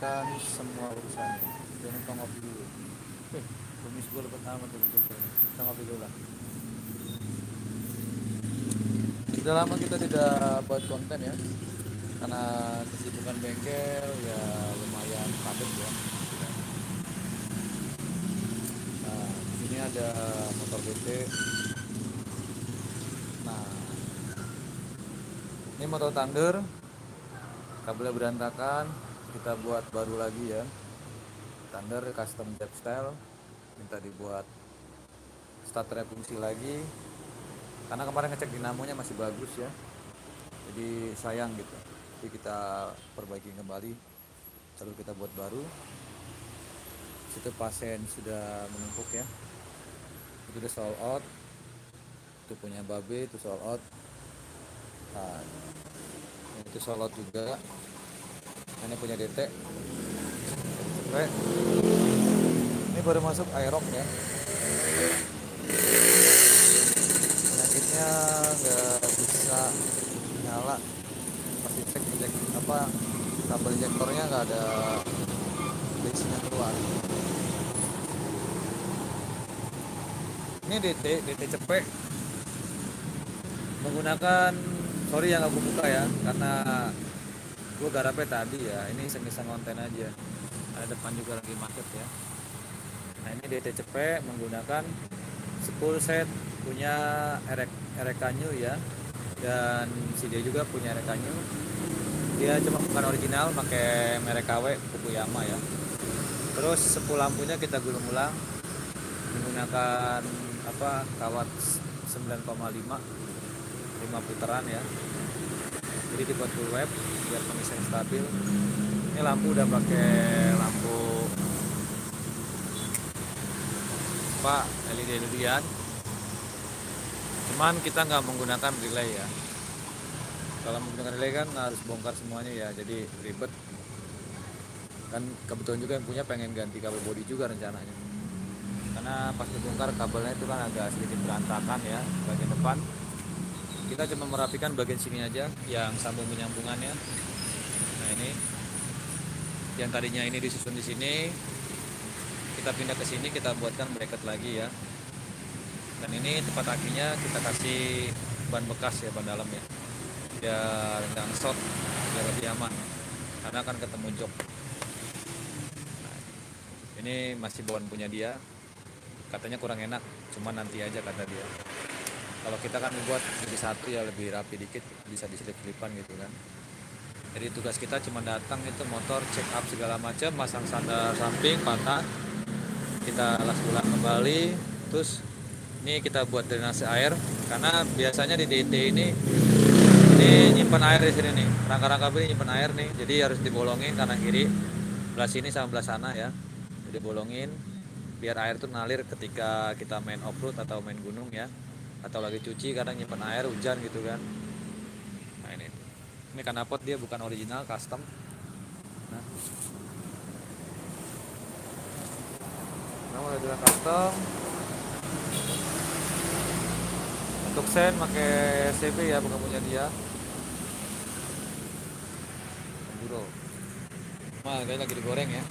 kan semua urusannya. Jangan lupa ngopi dulu. Kumis gue lebat amat tuh. Kita ngopi dulu lah. Sudah lama kita tidak buat konten ya, karena kesibukan bengkel ya lumayan padat ya. Nah, di sini ada motor BT. Nah, ini motor Thunder, kabelnya berantakan, kita buat baru lagi ya. Thunder custom jet style, minta dibuat starter fungsi lagi, karena kemarin ngecek dinamonya masih bagus ya, jadi sayang gitu. Jadi kita perbaiki kembali, lalu kita buat baru. Situ pasien sudah menumpuk ya, itu udah sold out, itu punya Babe, itu sold out. Nah, itu sold out juga. Ini punya DT. Ini baru masuk Aerox ya. Penyakitnya nggak bisa nyala, pasti cek apa kabel injektornya nggak ada listnya keluar. Ini DT cepet menggunakan, sorry yang aku buka ya, karena gue garapnya tadi ya, ini iseng-iseng konten aja. Ada depan juga lagi macet ya. Nah, ini DT cepet menggunakan full set, punya RK New ya, dan si dia juga punya RK New. Dia cuma bukan original, pakai merek KW Fukuyama ya. Terus sepuh lampunya kita gulung ulang menggunakan kawat 9,5 5 putaran ya. Jadi dibuat full web biar pengisian stabil. Ini lampu udah pakai lampu LED-an. Cuman kita nggak menggunakan relay ya. Kalau menggunakan relay kan harus bongkar semuanya ya, jadi ribet. Kan kebetulan juga yang punya pengen ganti kabel bodi juga rencananya. Karena pas dibongkar kabelnya itu kan agak sedikit berantakan ya bagian depan. Kita cuma merapikan bagian sini aja yang sambung menyambungannya. Nah, ini yang tadinya ini disusun di sini, kita pindah ke sini, kita buatkan bracket lagi ya. Dan ini tempat akinya kita kasih ban bekas ya, ban dalam ya, biar nggak short, biar lebih aman, karena akan ketemu jok. Nah, ini masih bawaan punya dia, katanya kurang enak, cuma nanti aja kata dia. Kalau kita kan buat jadi satu ya, lebih rapi dikit, bisa diselip-selipan gitu kan. Jadi tugas kita cuma datang itu motor, check up segala macam, masang sandal samping patah, kita las ulang kembali. Terus ini kita buat drainase air, karena biasanya di DT ini nyimpan air di sini nih, rangka-rangka ini nyimpan air nih, jadi harus dibolongin kanan kiri, belah sini sama belah sana ya, jadi bolongin biar air tuh ngalir ketika kita main off-road atau main gunung ya, atau lagi cuci, kadang nyimpan air hujan gitu kan. Nah, ini kanapot dia bukan original, custom. Nah, udah bilang custom. Untuk sen pakai CB ya, bukan punya dia. Buro. Nah, kayak lagi digoreng ya.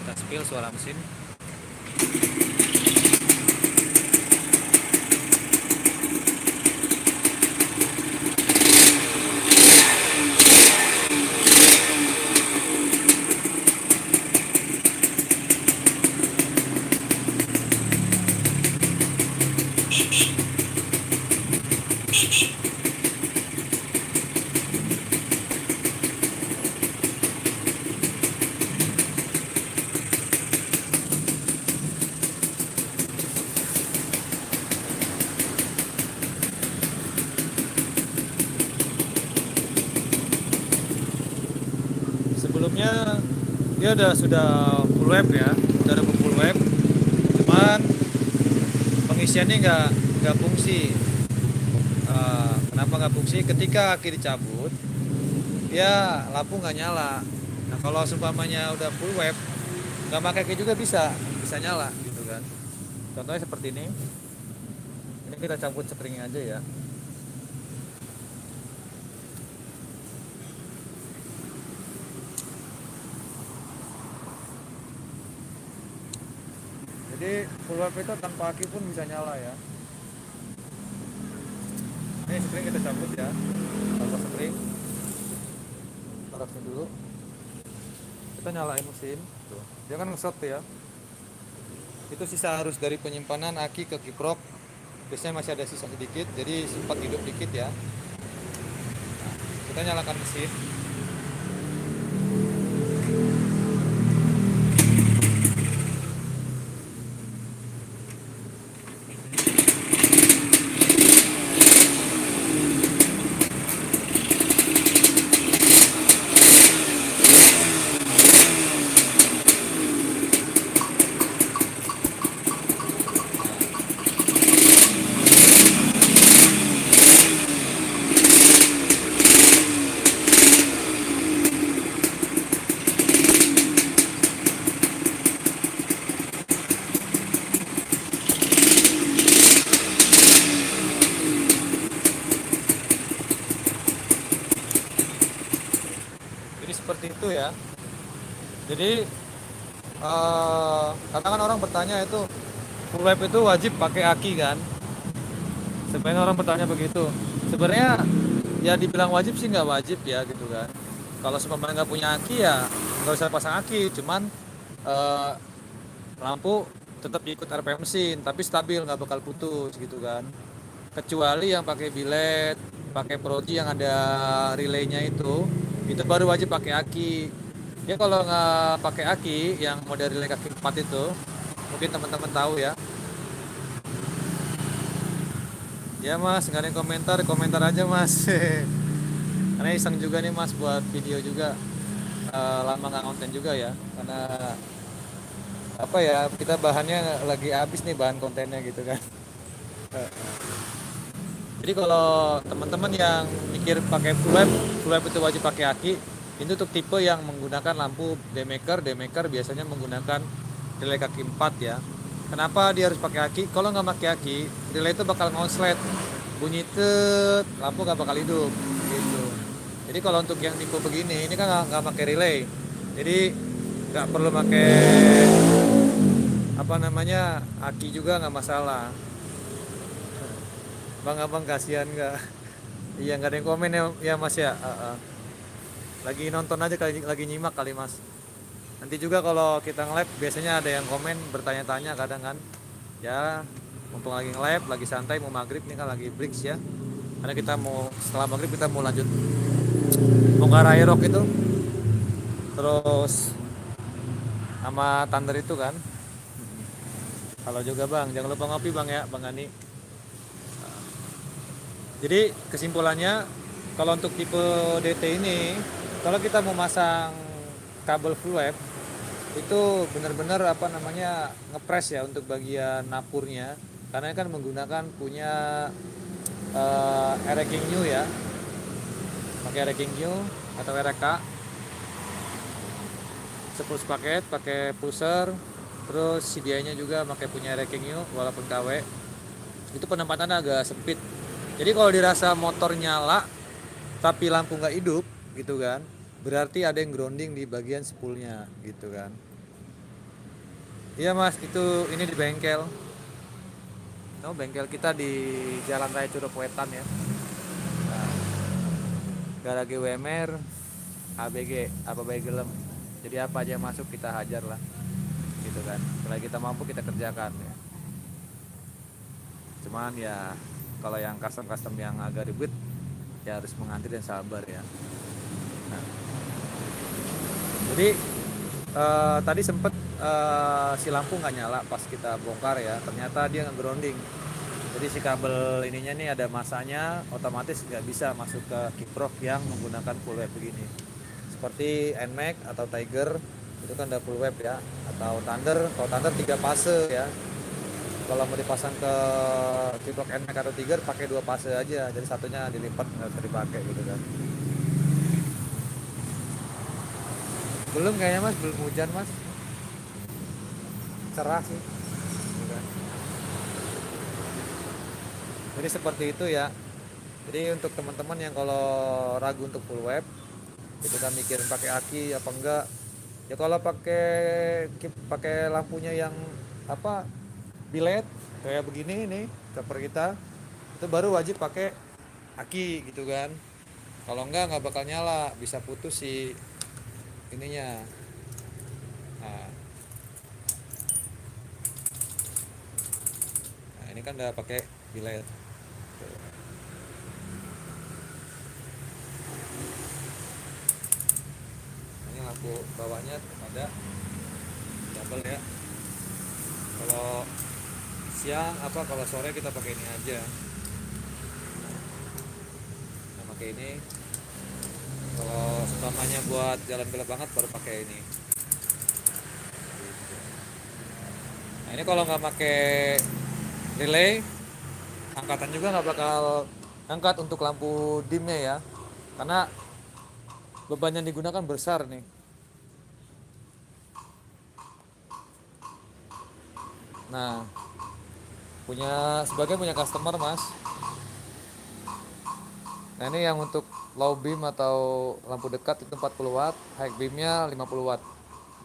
Kita spill suara mesin. Sebelumnya dia sudah full web ya, udah ada full web, cuman pengisiannya nggak fungsi. Kenapa nggak fungsi? Ketika aki dicabut, ya lampu nggak nyala. Nah, kalau seumpamanya udah full web, nggak pakai aki juga bisa nyala gitu kan. Contohnya seperti ini. Ini kita cabut springnya aja ya. Jadi full web itu tanpa aki pun bisa nyala ya. Ini spring kita cabut ya. Tanpa spring, taruh sini dulu. Kita nyalain mesin. Tuh. Dia kan nge-shot ya. Itu sisa arus dari penyimpanan aki ke kiprok. Biasanya masih ada sisa sedikit, jadi sempat hidup dikit ya. Kita nyalakan mesin. Jadi seperti itu ya. Jadi katakan orang bertanya itu full web itu wajib pakai aki kan? Sebenarnya orang bertanya begitu. Sebenarnya ya dibilang wajib sih nggak wajib ya gitu kan. Kalau semuanya nggak punya aki ya nggak usah pasang aki. Cuman eh, lampu tetap ikut RPM mesin, tapi stabil nggak bakal putus gitu kan. Kecuali yang pakai bilet, pakai Prodi yang ada relaynya itu baru wajib pakai aki. Ya kalau nggak pakai aki yang model relay kaki 4 itu, mungkin teman-teman tahu ya. Ya mas, nggak ada yang komentar, komentar aja mas. Karena iseng juga nih mas buat video juga. Lama nggak konten juga ya, karena apa ya, kita bahannya lagi habis nih bahan kontennya gitu kan. Jadi kalau teman-teman yang mikir pakai full web itu wajib pakai aki, itu untuk tipe yang menggunakan lampu daymaker biasanya menggunakan relay kaki 4 ya. Kenapa dia harus pakai aki? Kalau nggak pakai aki, relay itu bakal ngonslet, bunyi tet, lampu nggak bakal hidup gitu. Jadi kalau untuk yang tipe begini, ini kan nggak pakai relay, jadi nggak perlu pakai apa namanya aki juga nggak masalah. Bang abang kasihan nggak? Iya nggak ada yang komen ya mas ya. Lagi nonton aja kali, lagi nyimak kali mas. Nanti juga kalau kita nge-live biasanya ada yang komen bertanya-tanya kadang kan. Ya mumpung lagi nge-live, lagi santai mau maghrib nih kan lagi breaks ya. Karena kita mau setelah maghrib kita mau lanjut bongkar aerok itu. Terus sama Thunder itu kan. Halo juga bang, jangan lupa ngopi bang ya bang Ani. Jadi kesimpulannya kalau untuk tipe DT ini, kalau kita mau masang kabel full web itu benar-benar apa namanya ngepres ya untuk bagian napurnya, karena kan menggunakan punya Ereking New ya, pakai Ereking New atau RK 10 paket, pakai pusher, terus CDI-nya juga pakai punya Ereking New walaupun KW. Itu penempatannya agak sempit. Jadi kalau dirasa motor nyala tapi lampu nggak hidup gitu kan, berarti ada yang grounding di bagian spoolnya gitu kan. Iya mas, itu ini di bengkel. No, bengkel kita di Jalan Raya Curug Wetan ya. Nah, Garage WMR, ABG, apa baik gelem. Jadi apa aja yang masuk kita hajar lah, gitu kan. Setelah kita mampu kita kerjakan ya. Cuman ya kalau yang custom yang agak ribet ya harus mengantri dan sabar ya. Nah, jadi tadi sempet si lampu nggak nyala pas kita bongkar ya, ternyata dia nggak grounding. Jadi si kabel ininya nih ada masanya, otomatis nggak bisa masuk ke kiprok yang menggunakan full web begini. Seperti NMAX atau Tiger itu kan udah full web ya, atau Thunder. Kalau Thunder 3 fase ya. Kalau mau dipasang ke kiprok NMAX atau Tiger pakai 2 fase aja, jadi satunya dilipat nggak usah dipakai gitu kan. Belum kayaknya mas, belum hujan mas, cerah sih. Jadi seperti itu ya. Jadi untuk teman-teman yang kalau ragu untuk full web, itu kan mikirin pakai aki apa enggak, ya kalau pakai lampunya yang apa bilet kayak begini nih cover kita, itu baru wajib pakai aki gitu kan. Kalau enggak bakal nyala, bisa putus si ininya. Nah, nah ini kan udah pakai bilet. Ini lampu bawahnya ada double ya. Kalau siang kalau sore kita pakai ini aja. Nah, pakai ini. Kalau utamanya buat jalan gelap banget baru pakai ini. Nah, ini kalau nggak pakai relay, angkatan juga nggak bakal angkat untuk lampu dimnya ya, karena beban yang digunakan besar nih. Nah, sebagian punya customer mas. Nah ini yang untuk low beam atau lampu dekat itu 40 watt, high beamnya 50 watt.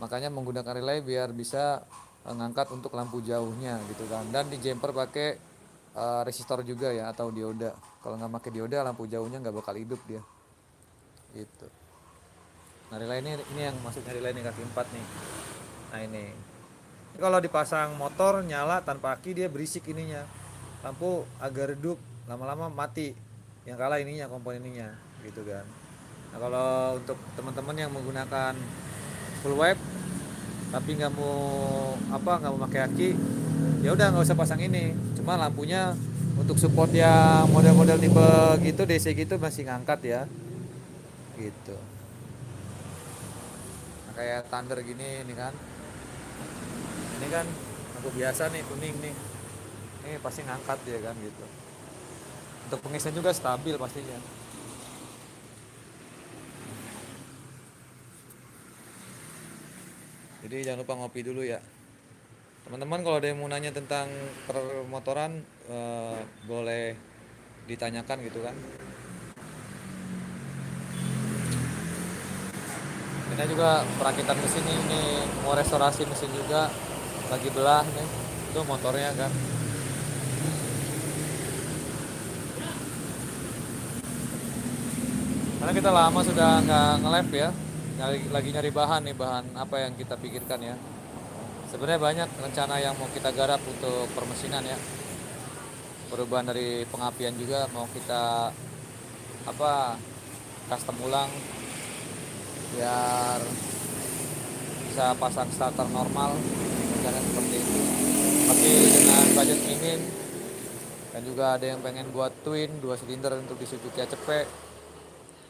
Makanya menggunakan relay biar bisa ngangkat untuk lampu jauhnya gitu kan. Dan di jumper pakai resistor juga ya atau dioda. Kalau nggak pakai dioda lampu jauhnya nggak bakal hidup dia. Gitu. Nah relay ini yang maksudnya relay ini kaki 4 nih. Nah ini. Kalau dipasang motor nyala tanpa aki dia berisik ininya. Lampu agak redup, lama-lama mati. Yang kalah ininya komponen ininya gitu kan. Nah kalau untuk teman-teman yang menggunakan full wave tapi nggak mau pakai aki, ya udah nggak usah pasang ini. Cuma lampunya untuk support yang model-model tipe gitu DC gitu masih ngangkat ya gitu. Nah, kayak Thunder gini ini kan lampu biasa nih kuning nih, ini pasti ngangkat dia kan gitu. Untuk pengisian juga stabil pastinya. Jadi jangan lupa ngopi dulu ya teman-teman. Kalau ada yang mau nanya tentang permotoran boleh ditanyakan gitu kan. Kita juga perakitan mesin ini mau restorasi mesin juga, lagi belah nih itu motornya kan. Karena kita lama sudah nggak nge-lab ya, lagi nyari bahan nih, bahan apa yang kita pikirkan ya. Sebenarnya banyak rencana yang mau kita garap untuk permesinan ya. Perubahan dari pengapian juga mau kita custom ulang biar bisa pasang starter normal misalnya seperti itu, tapi dengan budget minim. Dan juga ada yang pengen buat twin 2 silinder untuk di Suzuki ACP,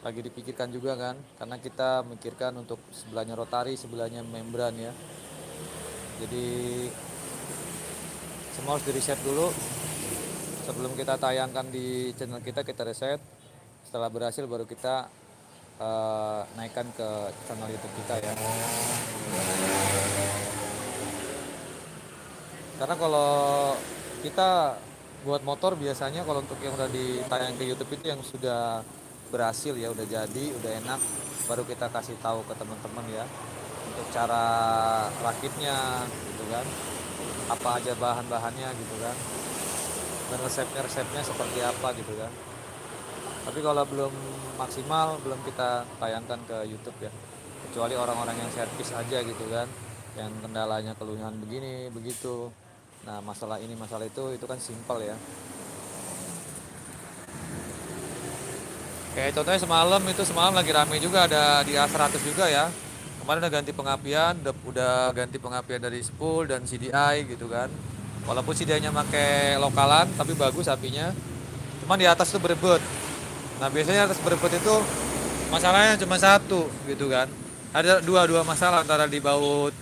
lagi dipikirkan juga kan, karena kita memikirkan untuk sebelahnya rotari, sebelahnya membran ya. Jadi semua harus di reset dulu sebelum kita tayangkan di channel kita reset. Setelah berhasil baru kita naikkan ke channel YouTube kita ya. Karena kalau kita buat motor biasanya kalau untuk yang udah ditayang ke YouTube itu yang sudah berhasil ya, udah jadi, udah enak, baru kita kasih tahu ke teman-teman ya untuk cara rakitnya gitu kan, apa aja bahan-bahannya gitu kan, dan resepnya seperti apa gitu kan. Tapi kalau belum maksimal belum kita tayangkan ke YouTube ya, kecuali orang-orang yang servis aja gitu kan, yang kendalanya keluhan begini begitu. Nah masalah ini masalah itu kan simpel ya. Kayak contohnya semalam lagi rame juga, ada di A100 juga ya. Kemarin udah ganti pengapian, udah ganti pengapian dari spool dan CDI gitu kan. Walaupun CDI-nya pakai lokalan tapi bagus apinya. Cuman di atas tuh berebut. Nah biasanya atas berebut itu masalahnya cuma satu gitu kan. Ada dua masalah, antara di baut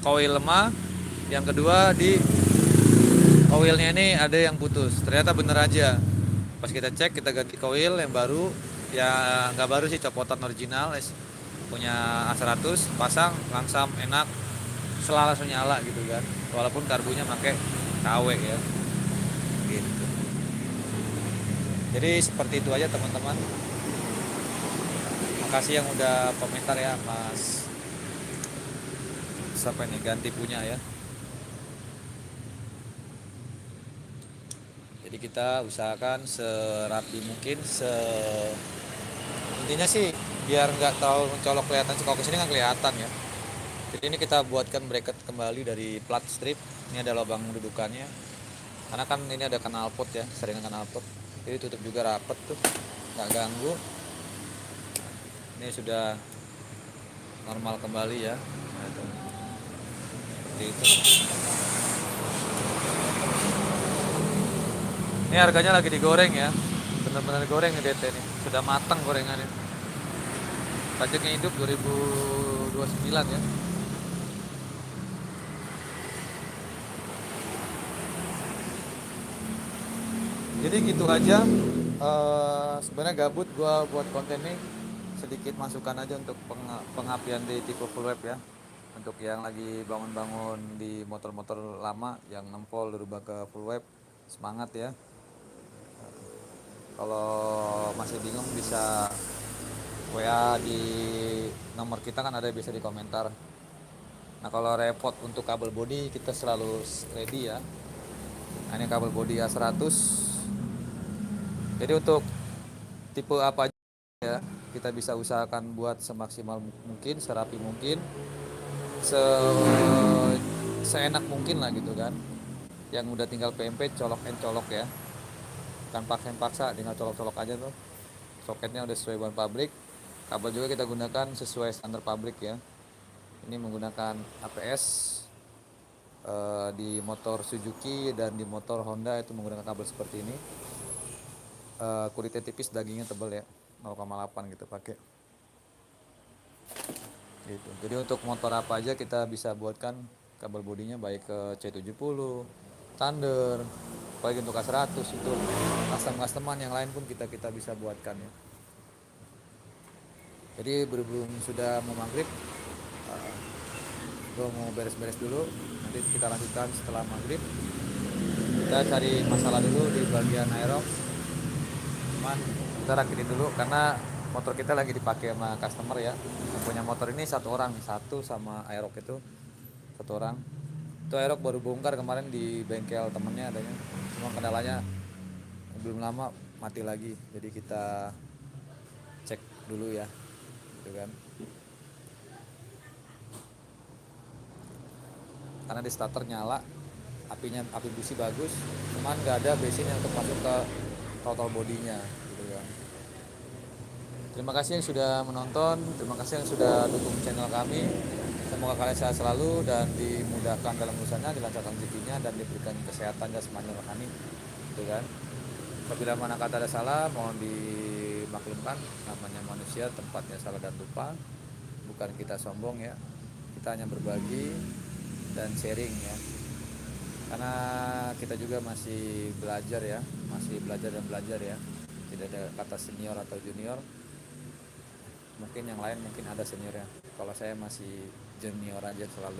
koil lemah, yang kedua di koilnya ini ada yang putus. Ternyata bener aja. Pas kita cek, kita ganti koil yang baru, ya nggak baru sih, copotan original punya A100, pasang langsam enak, langsung nyala gitu kan. Walaupun karbunya pakai KW ya. Gitu. Jadi seperti itu aja teman-teman. Makasih yang udah komentar ya Mas. Sampai nih ganti punya ya. Jadi kita usahakan serapi mungkin, intinya sih biar nggak terlalu mencolok kelihatan sih. Kalau kesini kan kelihatan ya. Jadi ini kita buatkan bracket kembali dari plat strip. Ini ada lubang dudukannya. Karena kan ini ada knalpot ya, seringan knalpot. Jadi tutup juga rapet tuh, nggak ganggu. Ini sudah normal kembali ya. Nah, itu. Seperti itu. Ini harganya lagi digoreng ya, benar-benar goreng nih DT nih, sudah matang gorengannya. Pajaknya hidup 2029 ya. Jadi gitu aja. Sebenarnya gabut gua buat konten ini, sedikit masukan aja untuk pengapian di tipe full web ya. Untuk yang lagi bangun-bangun di motor-motor lama yang 6 volt dirubah ke full web, semangat ya. Kalau masih bingung bisa WA di nomor kita kan ada, bisa di komentar. Nah kalau repot untuk kabel body kita selalu ready ya. Nah ini kabel body A100. Jadi untuk tipe apa aja ya kita bisa usahakan buat semaksimal mungkin, serapi mungkin, seenak mungkin lah gitu kan. Yang udah tinggal PMP colok colok ya, kan paksa tinggal colok-colok aja tuh. Soketnya udah sesuai bahan pabrik, kabel juga kita gunakan sesuai standar pabrik ya. Ini menggunakan APS, di motor Suzuki dan di motor Honda itu menggunakan kabel seperti ini. Kulitnya tipis, dagingnya tebal ya, 0,8 gitu pakai gitu. Jadi untuk motor apa aja kita bisa buatkan kabel bodinya, baik ke C70, Thunder, apalagi untuk A100 itu custom-customan yang lain pun kita bisa buatkan ya. Jadi berhubung sudah mau maghrib, gue mau beres-beres dulu, nanti kita lanjutkan setelah maghrib. Kita cari masalah dulu di bagian aerox, cuman kita rakitin dulu karena motor kita lagi dipakai sama customer ya. Yang punya motor ini satu orang, satu sama aerox itu satu orang. Itu aerox baru bongkar kemarin di bengkel temennya adanya, cuma kendalanya belum lama mati lagi, jadi kita cek dulu ya gitu kan. Karena di starter nyala, api busi bagus, cuman nggak ada bensin yang untuk masuk ke total bodinya gitu kan. Terima kasih yang sudah menonton, terima kasih yang sudah dukung channel kami. Semoga kalian sehat selalu dan dimudahkan dalam usahanya, dilancarkan rezekinya, dan diberikan kesehatan jasmani rohani gitu kan. Apabila mana kata ada salah mohon dimaklumkan, namanya manusia tempatnya salah dan lupa, bukan kita sombong ya, kita hanya berbagi dan sharing ya, karena kita juga masih belajar ya, masih belajar dan belajar ya, tidak ada kata senior atau junior. Mungkin yang lain mungkin ada seniornya, kalau saya masih junior aja selalu